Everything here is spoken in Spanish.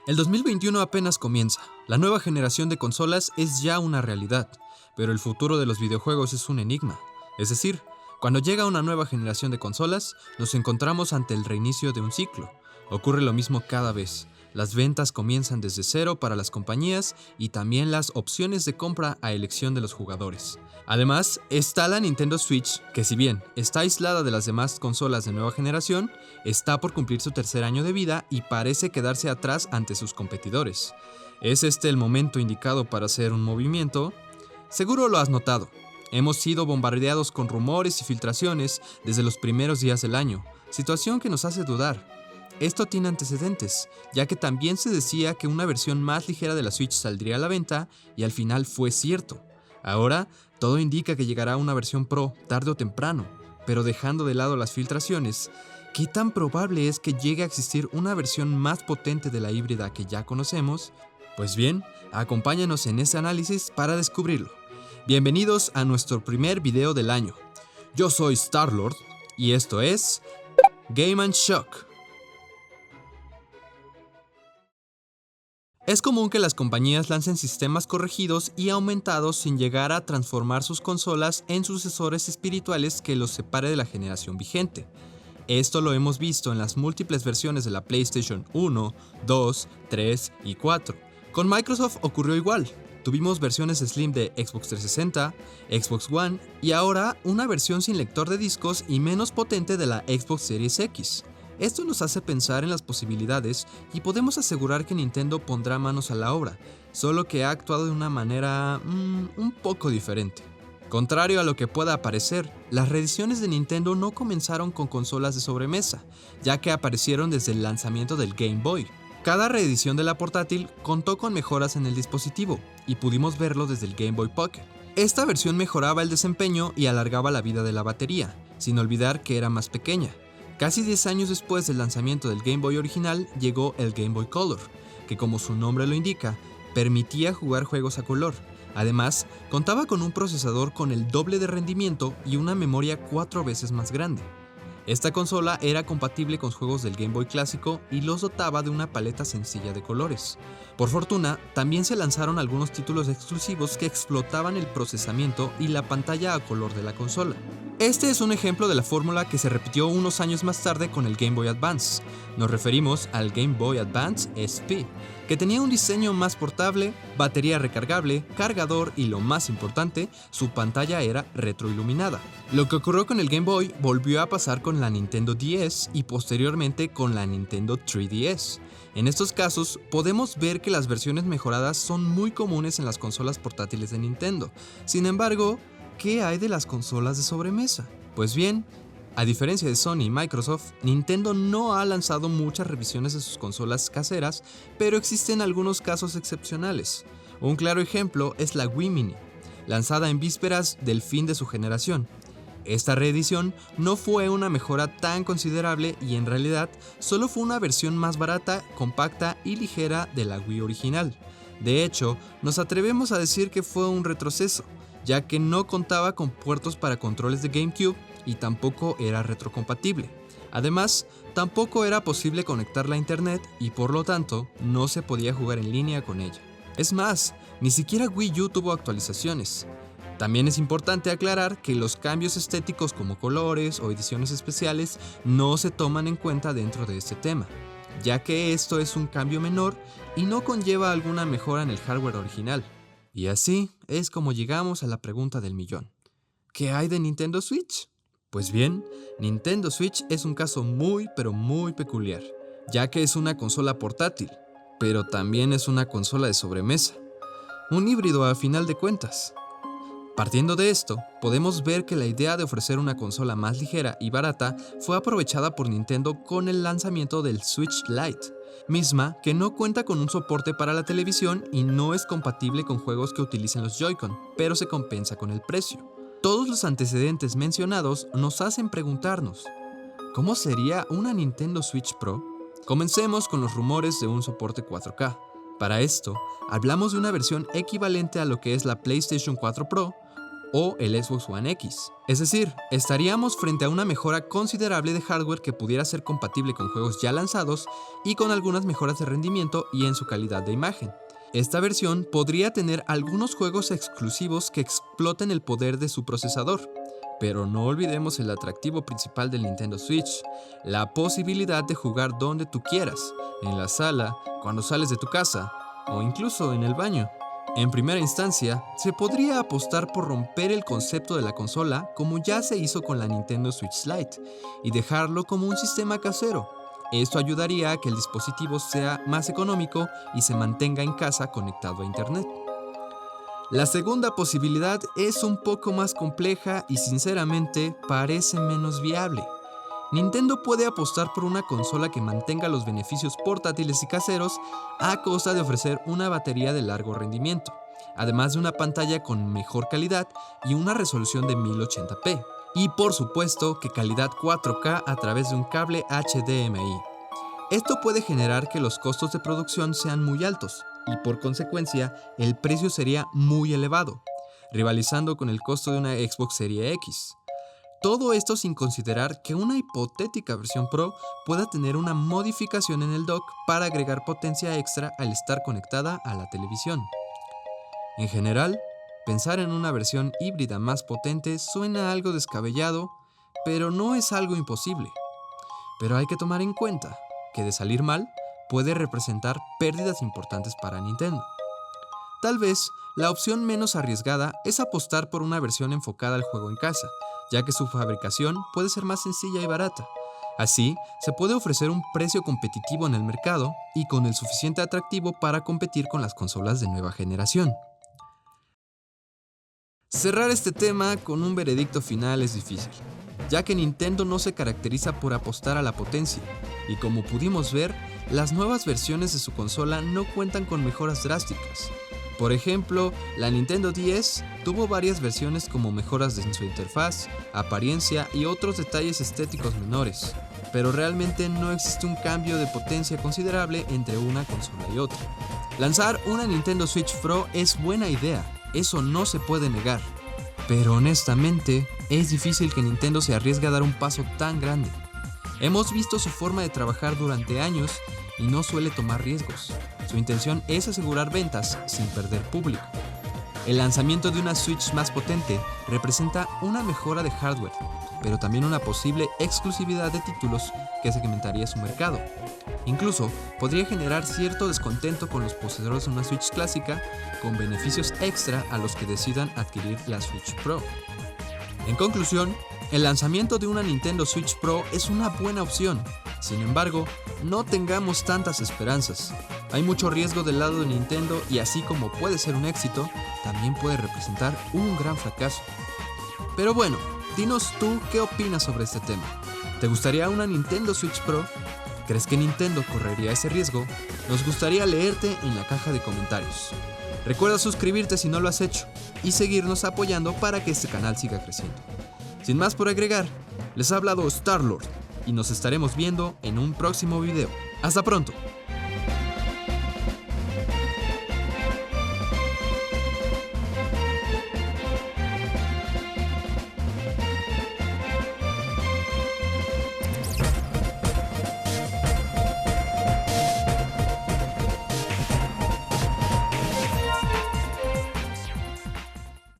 El 2021 apenas comienza, la nueva generación de consolas es ya una realidad, pero el futuro de los videojuegos es un enigma. Es decir, cuando llega una nueva generación de consolas, nos encontramos ante el reinicio de un ciclo. Ocurre lo mismo cada vez. Las ventas comienzan desde cero para las compañías y también las opciones de compra a elección de los jugadores. Además, está la Nintendo Switch, que si bien está aislada de las demás consolas de nueva generación, está por cumplir su tercer año de vida y parece quedarse atrás ante sus competidores. ¿Es este el momento indicado para hacer un movimiento? Seguro lo has notado. Hemos sido bombardeados con rumores y filtraciones desde los primeros días del año, situación que nos hace dudar. Esto tiene antecedentes, ya que también se decía que una versión más ligera de la Switch saldría a la venta y al final fue cierto. Ahora, todo indica que llegará una versión Pro tarde o temprano, pero dejando de lado las filtraciones, ¿qué tan probable es que llegue a existir una versión más potente de la híbrida que ya conocemos? Pues bien, acompáñanos en este análisis para descubrirlo. Bienvenidos a nuestro primer video del año. Yo soy Starlord y esto es Game & Shock. Es común que las compañías lancen sistemas corregidos y aumentados sin llegar a transformar sus consolas en sucesores espirituales que los separe de la generación vigente. Esto lo hemos visto en las múltiples versiones de la PlayStation 1, 2, 3 y 4. Con Microsoft ocurrió igual. Tuvimos versiones Slim de Xbox 360, Xbox One y ahora una versión sin lector de discos y menos potente de la Xbox Series X. Esto nos hace pensar en las posibilidades y podemos asegurar que Nintendo pondrá manos a la obra, solo que ha actuado de una manera un poco diferente. Contrario a lo que pueda parecer, las reediciones de Nintendo no comenzaron con consolas de sobremesa, ya que aparecieron desde el lanzamiento del Game Boy. Cada reedición de la portátil contó con mejoras en el dispositivo, y pudimos verlo desde el Game Boy Pocket. Esta versión mejoraba el desempeño y alargaba la vida de la batería, sin olvidar que era más pequeña. Casi 10 años después del lanzamiento del Game Boy original llegó el Game Boy Color, que como su nombre lo indica, permitía jugar juegos a color. Además, contaba con un procesador con el doble de rendimiento y una memoria 4 veces más grande. Esta consola era compatible con juegos del Game Boy clásico y los dotaba de una paleta sencilla de colores. Por fortuna, también se lanzaron algunos títulos exclusivos que explotaban el procesamiento y la pantalla a color de la consola. Este es un ejemplo de la fórmula que se repitió unos años más tarde con el Game Boy Advance. Nos referimos al Game Boy Advance SP, que tenía un diseño más portable, batería recargable, cargador y lo más importante, su pantalla era retroiluminada. Lo que ocurrió con el Game Boy volvió a pasar con la Nintendo DS y posteriormente con la Nintendo 3DS. En estos casos, podemos ver que las versiones mejoradas son muy comunes en las consolas portátiles de Nintendo. Sin embargo, ¿qué hay de las consolas de sobremesa? Pues bien, a diferencia de Sony y Microsoft, Nintendo no ha lanzado muchas revisiones de sus consolas caseras, pero existen algunos casos excepcionales. Un claro ejemplo es la Wii Mini, lanzada en vísperas del fin de su generación. Esta reedición no fue una mejora tan considerable y en realidad solo fue una versión más barata, compacta y ligera de la Wii original. De hecho, nos atrevemos a decir que fue un retroceso, ya que no contaba con puertos para controles de GameCube y tampoco era retrocompatible. Además, tampoco era posible conectarla a internet y por lo tanto no se podía jugar en línea con ella. Es más, ni siquiera Wii U tuvo actualizaciones. También es importante aclarar que los cambios estéticos como colores o ediciones especiales no se toman en cuenta dentro de este tema, ya que esto es un cambio menor y no conlleva alguna mejora en el hardware original. Y así es como llegamos a la pregunta del millón. ¿Qué hay de Nintendo Switch? Pues bien, Nintendo Switch es un caso muy peculiar, ya que es una consola portátil, pero también es una consola de sobremesa, un híbrido a final de cuentas. Partiendo de esto, podemos ver que la idea de ofrecer una consola más ligera y barata fue aprovechada por Nintendo con el lanzamiento del Switch Lite, misma que no cuenta con un soporte para la televisión y no es compatible con juegos que utilicen los Joy-Con, pero se compensa con el precio. Todos los antecedentes mencionados nos hacen preguntarnos, ¿cómo sería una Nintendo Switch Pro? Comencemos con los rumores de un soporte 4K. Para esto, hablamos de una versión equivalente a lo que es la PlayStation 4 Pro, o el Xbox One X. Es decir, estaríamos frente a una mejora considerable de hardware que pudiera ser compatible con juegos ya lanzados y con algunas mejoras de rendimiento y en su calidad de imagen. Esta versión podría tener algunos juegos exclusivos que exploten el poder de su procesador. Pero no olvidemos el atractivo principal del Nintendo Switch, la posibilidad de jugar donde tú quieras, en la sala, cuando sales de tu casa o incluso en el baño. En primera instancia, se podría apostar por romper el concepto de la consola como ya se hizo con la Nintendo Switch Lite y dejarlo como un sistema casero. Esto ayudaría a que el dispositivo sea más económico y se mantenga en casa conectado a internet. La segunda posibilidad es un poco más compleja y sinceramente parece menos viable. Nintendo puede apostar por una consola que mantenga los beneficios portátiles y caseros a costa de ofrecer una batería de largo rendimiento, además de una pantalla con mejor calidad y una resolución de 1080p. Y por supuesto que calidad 4K a través de un cable HDMI. Esto puede generar que los costos de producción sean muy altos y por consecuencia el precio sería muy elevado, rivalizando con el costo de una Xbox Series X. Todo esto sin considerar que una hipotética versión Pro pueda tener una modificación en el dock para agregar potencia extra al estar conectada a la televisión. En general, pensar en una versión híbrida más potente suena algo descabellado, pero no es algo imposible. Pero hay que tomar en cuenta que de salir mal, puede representar pérdidas importantes para Nintendo. Tal vez la opción menos arriesgada es apostar por una versión enfocada al juego en casa, ya que su fabricación puede ser más sencilla y barata. Así, se puede ofrecer un precio competitivo en el mercado y con el suficiente atractivo para competir con las consolas de nueva generación. Cerrar este tema con un veredicto final es difícil, ya que Nintendo no se caracteriza por apostar a la potencia, y como pudimos ver, las nuevas versiones de su consola no cuentan con mejoras drásticas. Por ejemplo, la Nintendo DS tuvo varias versiones como mejoras en su interfaz, apariencia y otros detalles estéticos menores, pero realmente no existe un cambio de potencia considerable entre una consola y otra. Lanzar una Nintendo Switch Pro es buena idea, eso no se puede negar. Pero honestamente, es difícil que Nintendo se arriesgue a dar un paso tan grande. Hemos visto su forma de trabajar durante años y no suele tomar riesgos. Su intención es asegurar ventas sin perder público. El lanzamiento de una Switch más potente representa una mejora de hardware, pero también una posible exclusividad de títulos que segmentaría su mercado. Incluso podría generar cierto descontento con los poseedores de una Switch clásica con beneficios extra a los que decidan adquirir la Switch Pro. En conclusión, el lanzamiento de una Nintendo Switch Pro es una buena opción. Sin embargo, no tengamos tantas esperanzas. Hay mucho riesgo del lado de Nintendo y así como puede ser un éxito, también puede representar un gran fracaso. Pero bueno, dinos tú qué opinas sobre este tema. ¿Te gustaría una Nintendo Switch Pro? ¿Crees que Nintendo correría ese riesgo? Nos gustaría leerte en la caja de comentarios. Recuerda suscribirte si no lo has hecho y seguirnos apoyando para que este canal siga creciendo. Sin más por agregar, les ha hablado Starlord y nos estaremos viendo en un próximo video. ¡Hasta pronto!